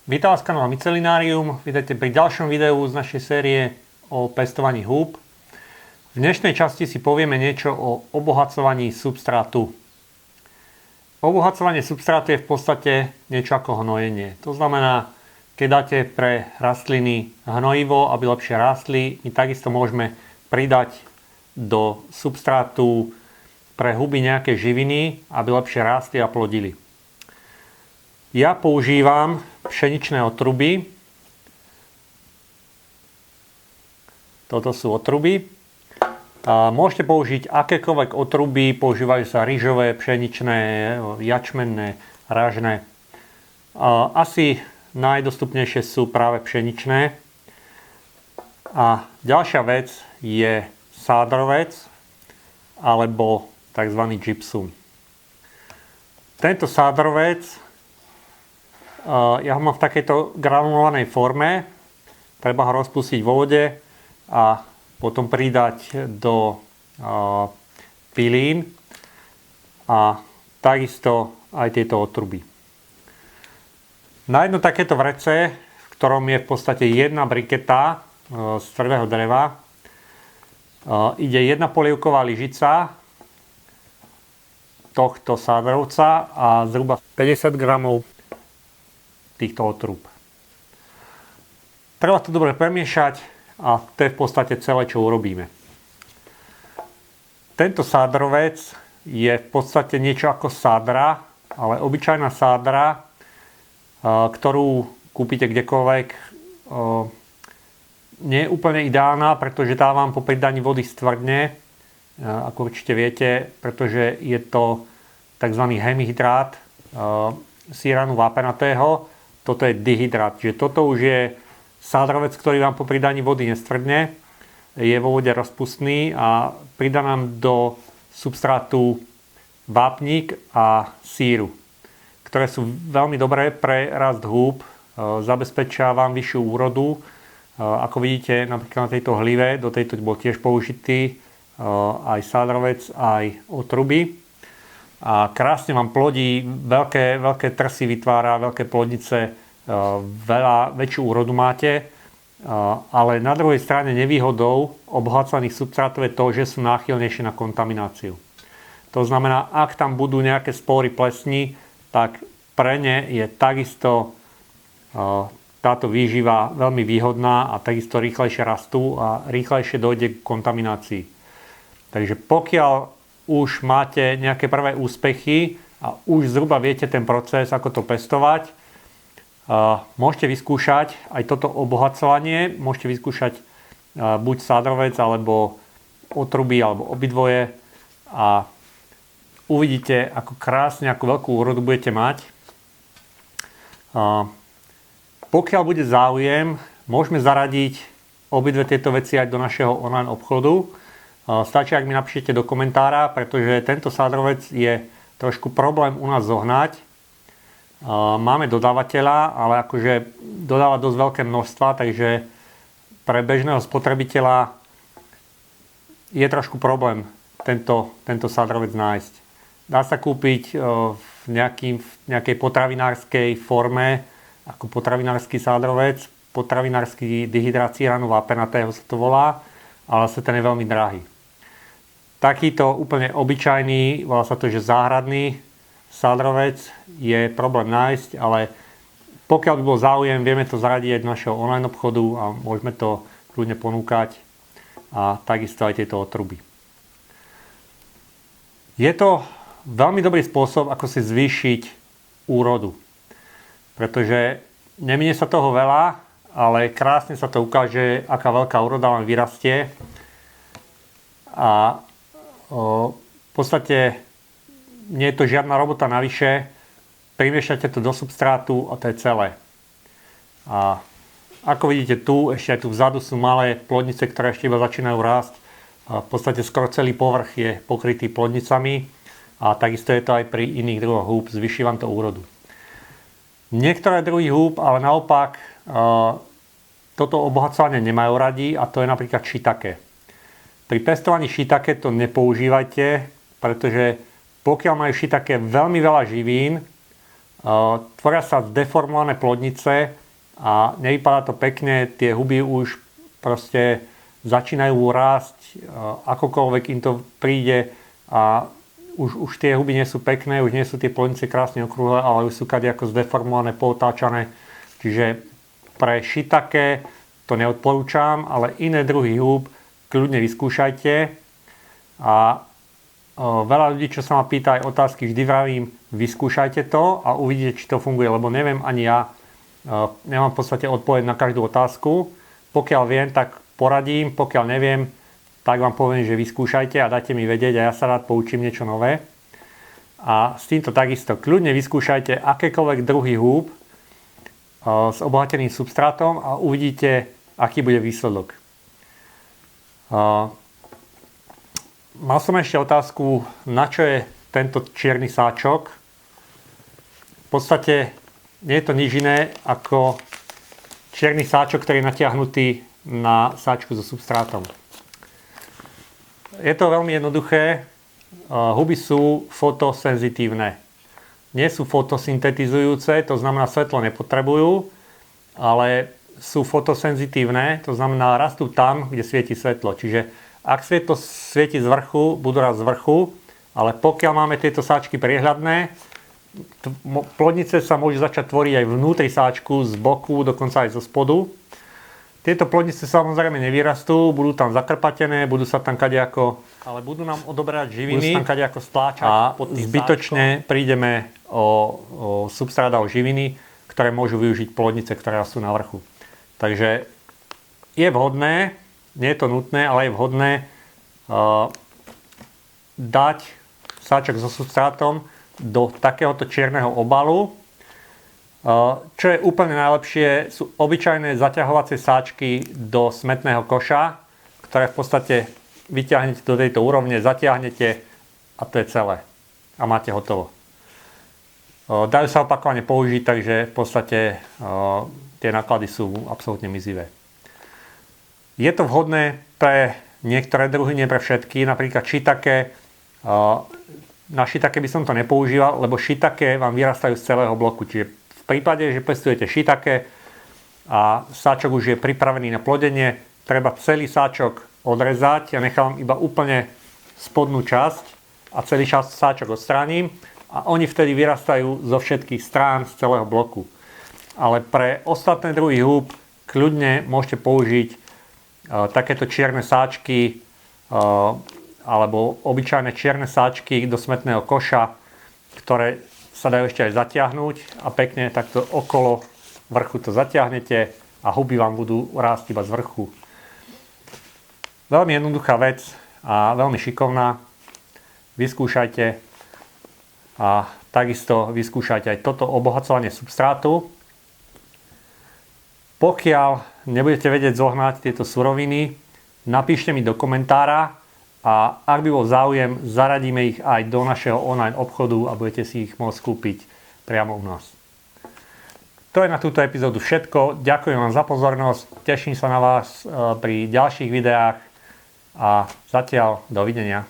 Vítam vás kanála Mycelinárium. Vítajte pri ďalšom videu z našej série o pestovaní húb. V dnešnej časti si povieme niečo o obohacovaní substrátu. Obohacovanie substrátu je v podstate niečo ako hnojenie. To znamená, keď dáte pre rastliny hnojivo, aby lepšie rástli, my takisto môžeme pridať do substrátu pre huby nejaké živiny, aby lepšie rástli a plodili. Ja používam pšeničné otruby. Toto sú otruby. Môžete použiť akékoľvek otruby, používajú sa rýžové, pšeničné, jačmenné, ražné. Asi najdostupnejšie sú práve pšeničné. A ďalšia vec je sádrovec alebo tzv. Gypsum. Tento sádrovec ja ho mám v takejto granulovanej forme. Treba ho rozpustiť vo vode a potom pridať do pilín a takisto aj tieto otruby. Na jedno takéto vrece, v ktorom je v podstate jedna briketa z tvrdého dreva, ide jedna polievková lyžica tohto sádrovca a zhruba 50 gramov týchto otrúb. Treba to dobre premiešať a to je v podstate celé, čo urobíme. Tento sádrovec je v podstate niečo ako sádra, ale obyčajná sádra, ktorú kúpite kdekoľvek, nie je úplne ideálna, pretože tá vám po pridaní vody stvrdne, ako určite viete, pretože je to tzv. Hemihydrát síranu vápenatého. Toto je dihydrát, čiže toto už je sádrovec, ktorý vám po pridaní vody nestvrdne, je vo vode rozpustný a pridá nám do substrátu vápnik a síru, ktoré sú veľmi dobré pre rast húb, zabezpečia vám vyššiu úrodu. Ako vidíte, napríklad na tejto hlive, do tejto bol tiež použitý aj sádrovec, aj otruby. A krásne vám plodí, veľké trsy vytvára, veľké plodnice, väčšiu úrodu máte, ale na druhej strane nevýhodou obohacaných substrátov je to, že sú náchylnejšie na kontamináciu. To znamená, ak tam budú nejaké spory plesní, tak pre ne je takisto táto výživa veľmi výhodná a takisto rýchlejšie rastú a rýchlejšie dojde k kontaminácii. Takže pokiaľ už máte nejaké prvé úspechy a už zhruba viete ten proces, ako to pestovať, môžete vyskúšať aj toto obohacovanie, môžete vyskúšať buď sádrovec, alebo otruby, alebo obidvoje a uvidíte, ako krásne, ako veľkú úrodu budete mať. Pokiaľ bude záujem, môžeme zaradiť obidve tieto veci aj do našeho online obchodu. Stačí, ak mi napíšete do komentára, pretože tento sádrovec je trošku problém u nás zohnať. Máme dodávateľa, ale akože dodáva dosť veľké množstva, takže pre bežného spotrebiteľa je trošku problém tento sádrovec nájsť. Dá sa kúpiť v nejakej potravinárskej forme, ako potravinársky sádrovec, potravinársky dihydrát síranu vápenatého sa to volá, ale sa ten je veľmi drahý. Takýto úplne obyčajný, volá sa to, že záhradný sádrovec je problém nájsť, ale pokiaľ by bol záujem, vieme to zaradiť aj do našeho online obchodu a môžeme to ľudne ponúkať a takisto aj tieto otruby. Je to veľmi dobrý spôsob, ako si zvýšiť úrodu, pretože neminie sa toho veľa, ale krásne sa to ukáže, aká veľká úroda vám vyrastie a v podstate nie je to žiadna robota navyše, primiešate to do substrátu a to je celé. A ako vidíte tu, ešte aj tu vzadu sú malé plodnice, ktoré ešte iba začínajú rásť. A v podstate skoro celý povrch je pokrytý plodnicami a takisto je to aj pri iných druhoch húb, zvyší vám to úrodu. Niektoré druhy húb, ale naopak toto obohacovanie nemajú radi a to je napríklad shiitake. Pri pestovaní shiitake to nepoužívajte, pretože pokiaľ majú shiitake veľmi veľa živín, tvoria sa deformované plodnice a nevypadá to pekne, tie huby už proste začínajú rásť, akokoľvek im to príde a už tie huby nie sú pekné, už nie sú tie plodnice krásne okrúhle, ale už sú kadejako zdeformované, pootáčané. Čiže pre shiitake to neodporúčam, ale iné druhy húb kľudne vyskúšajte. A veľa ľudí, čo sa ma pýta aj otázky, vždy vravím, vyskúšajte to a uvidíte, či to funguje, lebo neviem ani ja, nemám v podstate odpoveď na každú otázku. Pokiaľ viem, tak poradím, pokiaľ neviem, tak vám poviem, že vyskúšajte a dajte mi vedieť a ja sa rád poučím niečo nové. A s týmto takisto kľudne vyskúšajte akékoľvek druhy húb s obohateným substrátom a uvidíte, aký bude výsledok. Mal som ešte otázku, na čo je tento čierny sáčok. V podstate nie je to nič iné ako čierny sáčok, ktorý je natiahnutý na sáčku so substrátom. Je to veľmi jednoduché. Huby sú fotosenzitívne. Nie sú fotosyntetizujúce, to znamená svetlo nepotrebujú, ale sú fotosenzitívne, to znamená rastú tam, kde svieti svetlo. Čiže ak svetlo svieti z vrchu, budú rásť z vrchu, ale pokiaľ máme tieto sáčky priehľadné, plodnice sa môžu začať tvoriť aj vnútri sáčku, z boku, dokonca aj zo spodu. Tieto plodnice samozrejme nevyrastú, budú tam zakrpatené, budú sa tam kadejako, ale budú nám odoberať živiny, budú sa tam kadejako stláčať a zbytočne prídeme o substrát a o živiny, ktoré môžu využiť plodnice, ktoré rastú na vrchu. Takže je vhodné, nie je to nutné, ale je vhodné dať sáčok so substrátom do takéhoto čierneho obalu. Čo je úplne najlepšie, sú obyčajné zaťahovacie sáčky do smetného koša, ktoré v podstate vyťahnete do tejto úrovne, zatiahnete a to je celé. A máte hotovo. Dajú sa opakovane použiť, takže v podstate tie náklady sú absolútne mizivé. Je to vhodné pre niektoré druhy, nie pre všetky, napríklad shiitake. Na shiitake by som to nepoužíval, lebo shiitake vám vyrastajú z celého bloku, čiže v prípade, že pestujete shiitake a sáčok už je pripravený na plodenie, treba celý sáčok odrezať. Ja nechávam iba úplne spodnú časť a celý sáčok odstránim a oni vtedy vyrastajú zo všetkých strán z celého bloku. Ale pre ostatné druhy húb kľudne môžete použiť takéto čierne sáčky alebo obyčajné čierne sáčky do smetného koša, ktoré sa dajú ešte aj zatiahnuť a pekne takto okolo vrchu to zatiahnete a huby vám budú rásť iba z vrchu. Veľmi jednoduchá vec a veľmi šikovná. Vyskúšajte a takisto vyskúšajte aj toto obohacovanie substrátu. Pokiaľ nebudete vedieť zohnať tieto suroviny, napíšte mi do komentára a ak by bol záujem, zaradíme ich aj do našeho online obchodu a budete si ich môcť kúpiť priamo u nás. To je na túto epizódu všetko. Ďakujem vám za pozornosť, teším sa na vás pri ďalších videách a zatiaľ dovidenia.